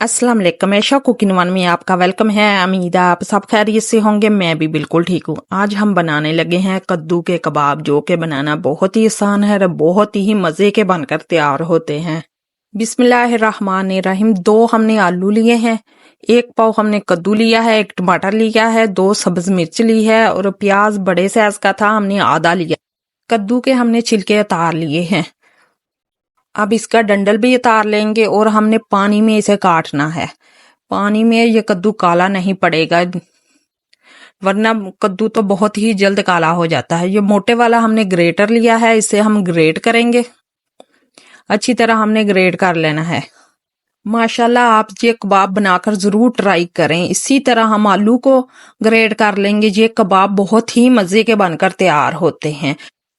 अस्सलाम वालेकुम। ऐशा cooking one में आपका वेलकम है। उम्मीद है आप सब खैरियत से होंगे। मैं भी बिल्कुल ठीक हूँ। आज हम बनाने लगे हैं कद्दू के कबाब, जो कि बनाना बहुत ही आसान है और बहुत ही मज़े के बनकर तैयार होते हैं। बिस्मिल्लाहिर्रहमानिर्रहीम। 2 हमने आलू लिए हैं, 1 पाव हमने कद्दू लिया है, 1 टमाटर लिया है, 2 सब्ज मिर्च ली है और प्याज बड़े साइज का था, हमने आधा लिया। कद्दू के हमने छिलके उतार लिए हैं। अब इसका डंडल भी उतार लेंगे और हमने पानी में इसे काटना है। पानी में ये कद्दू काला नहीं पड़ेगा, वरना कद्दू तो बहुत ही जल्द काला हो जाता है। ये मोटे वाला हमने ग्रेटर लिया है, इसे हम ग्रेट करेंगे। अच्छी तरह हमने ग्रेट कर लेना है। माशाल्लाह, आप ये कबाब बनाकर जरूर ट्राई करें। इसी तरह हम आलू को ग्रेट कर लेंगे। ये कबाब बहुत ही मजे के बनकर तैयार होते हैं।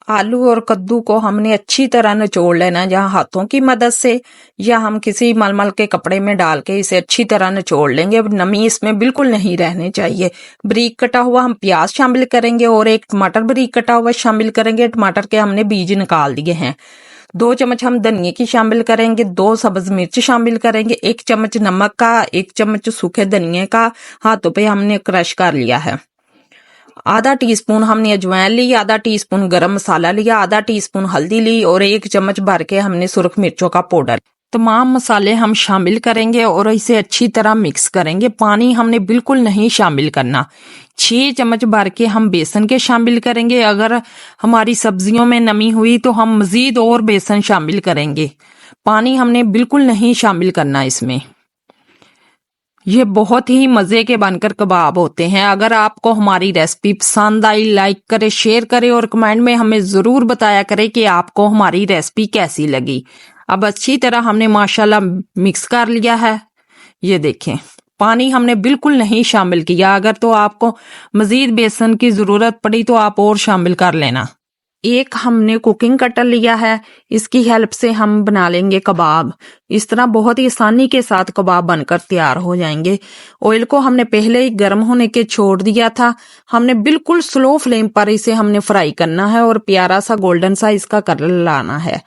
आलू और कद्दू को हमने अच्छी तरह निचोड़ लेना, जहाँ हाथों की मदद से या हम किसी मलमल के कपड़े में डाल के इसे अच्छी तरह निचोड़ लेंगे। अब नमी इसमें बिल्कुल नहीं रहनी चाहिए। बारीक कटा हुआ हम प्याज शामिल करेंगे और 1 टमाटर बारीक कटा हुआ शामिल करेंगे। टमाटर के हमने बीज निकाल दिए हैं। 2 चम्मच हम धनिया की शामिल करेंगे, 2 सब्ज मिर्च शामिल करेंगे, 1 चम्मच नमक का, 1 चम्मच सूखे धनिया का हाथों पे हमने क्रश कर लिया है। आधा टीस्पून हमने अजवाइन ली, आधा टीस्पून गरम मसाला लिया, आधा टीस्पून हल्दी ली और 1 चम्मच भर के हमने सुरख मिर्चों का पाउडर। तमाम मसाले हम शामिल करेंगे और इसे अच्छी तरह मिक्स करेंगे। पानी हमने बिल्कुल नहीं शामिल करना। 6 चम्मच भर के हम बेसन के शामिल करेंगे। अगर हमारी सब्जियों में नमी हुई तो हम मजीद और बेसन शामिल करेंगे। पानी हमने बिल्कुल नहीं शामिल करना इसमें। ये बहुत ही मजे के बनकर कबाब होते हैं। अगर आपको हमारी रेसिपी पसंद आई, लाइक करे, शेयर करे और कमेंट में हमें जरूर बताया करें कि आपको हमारी रेसिपी कैसी लगी। अब अच्छी तरह हमने माशाल्लाह मिक्स कर लिया है। ये देखें, पानी हमने बिल्कुल नहीं शामिल किया। अगर तो आपको मजीद बेसन की जरूरत पड़ी तो आप और शामिल कर लेना। एक हमने कुकिंग कटर लिया है, इसकी हेल्प से हम बना लेंगे कबाब। इस तरह बहुत ही आसानी के साथ कबाब बनकर तैयार हो जाएंगे। ऑयल को हमने पहले ही गर्म होने के छोड़ दिया था। हमने बिल्कुल स्लो फ्लेम पर इसे हमने फ्राई करना है और प्यारा सा गोल्डन सा इसका कलर लाना है।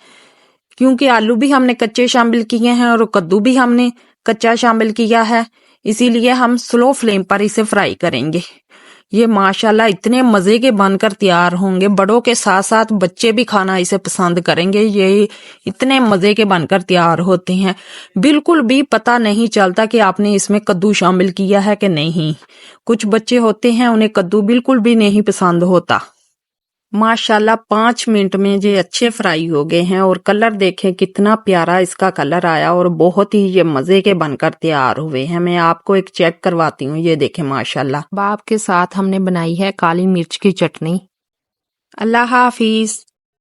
क्योंकि आलू भी हमने कच्चे शामिल किए हैं और कद्दू भी हमने कच्चा शामिल किया है, इसीलिए हम स्लो फ्लेम पर इसे फ्राई करेंगे। ये माशाल्लाह इतने मजे के बनकर तैयार होंगे, बड़ों के साथ साथ बच्चे भी खाना इसे पसंद करेंगे। ये इतने मजे के बनकर तैयार होते हैं, बिल्कुल भी पता नहीं चलता कि आपने इसमें कद्दू शामिल किया है कि नहीं। कुछ बच्चे होते हैं उन्हें कद्दू बिल्कुल भी नहीं पसंद होता। माशाल्लाह 5 मिनट में ये अच्छे फ्राई हो गए हैं और कलर देखें कितना प्यारा इसका कलर आया और बहुत ही ये मजे के बनकर तैयार हुए हैं। मैं आपको एक चेक करवाती हूँ। ये देखें माशाल्लाह। कबाब के साथ हमने बनाई है काली मिर्च की चटनी। अल्लाह हाफिज।